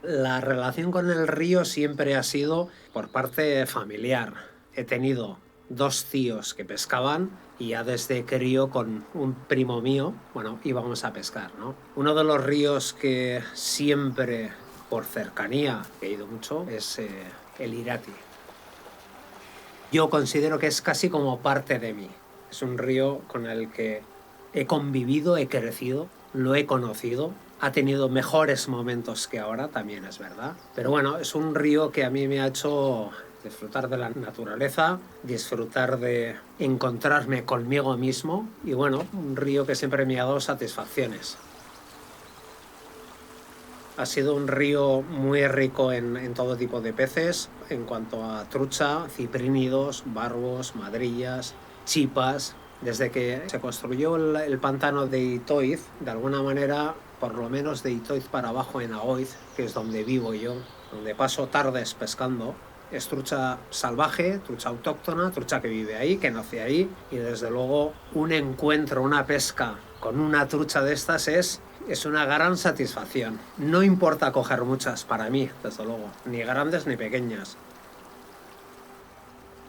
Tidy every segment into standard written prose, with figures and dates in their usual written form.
La relación con el río siempre ha sido por parte familiar. He tenido 2 tíos que pescaban y ya desde crío con un primo mío, bueno, íbamos a pescar, ¿no? Uno de los ríos que siempre, por cercanía, he ido mucho, es el Irati. Yo considero que es casi como parte de mí. Es un río con el que he convivido, he crecido, lo he conocido. Ha tenido mejores momentos que ahora, también es verdad. Pero bueno, es un río que a mí me ha hecho disfrutar de la naturaleza, disfrutar de encontrarme conmigo mismo y bueno, un río que siempre me ha dado satisfacciones. Ha sido un río muy rico en todo tipo de peces, en cuanto a trucha, ciprínidos, barbos, madrillas, chipas. Desde que se construyó el pantano de Itoiz, de alguna manera, por lo menos de Itoiz para abajo en Aoiz, que es donde vivo yo, donde paso tardes pescando, es trucha salvaje, trucha autóctona, trucha que vive ahí, que nace ahí, y desde luego un encuentro, una pesca con una trucha de estas es una gran satisfacción. No importa coger muchas para mí, desde luego, ni grandes ni pequeñas.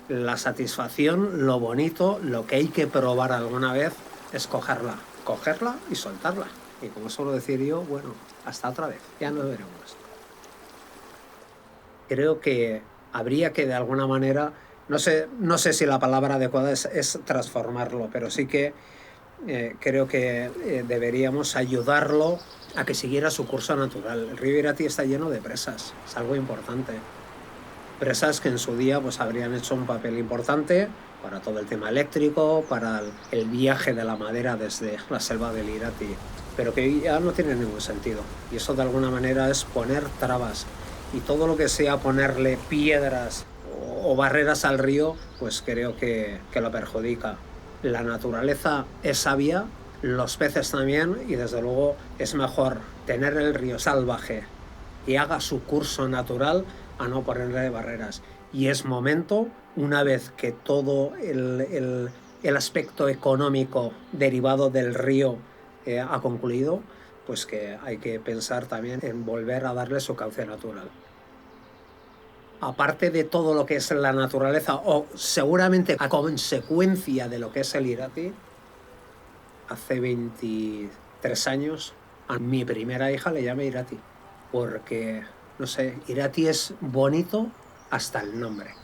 La satisfacción, lo bonito, lo que hay que probar alguna vez es cogerla y soltarla. Y como suelo decir yo, bueno, hasta otra vez, ya nos veremos. Creo que habría que de alguna manera, no sé si la palabra adecuada es transformarlo, pero sí que creo que deberíamos ayudarlo a que siguiera su curso natural. El río Irati está lleno de presas, es algo importante. Presas que en su día pues habrían hecho un papel importante para todo el tema eléctrico, para el viaje de la madera desde la selva del Irati, pero que ya no tiene ningún sentido. Y eso de alguna manera es poner trabas. Y todo lo que sea ponerle piedras o barreras al río, pues creo que lo perjudica. La naturaleza es sabia, los peces también, y desde luego es mejor tener el río salvaje que haga su curso natural a no ponerle barreras. Y es momento, una vez que todo el aspecto económico derivado del río ha concluido, pues que hay que pensar también en volver a darle su cauce natural. Aparte de todo lo que es la naturaleza, o seguramente a consecuencia de lo que es el Irati, hace 23 años a mi primera hija le llamé Irati, porque, no sé, Irati es bonito hasta el nombre.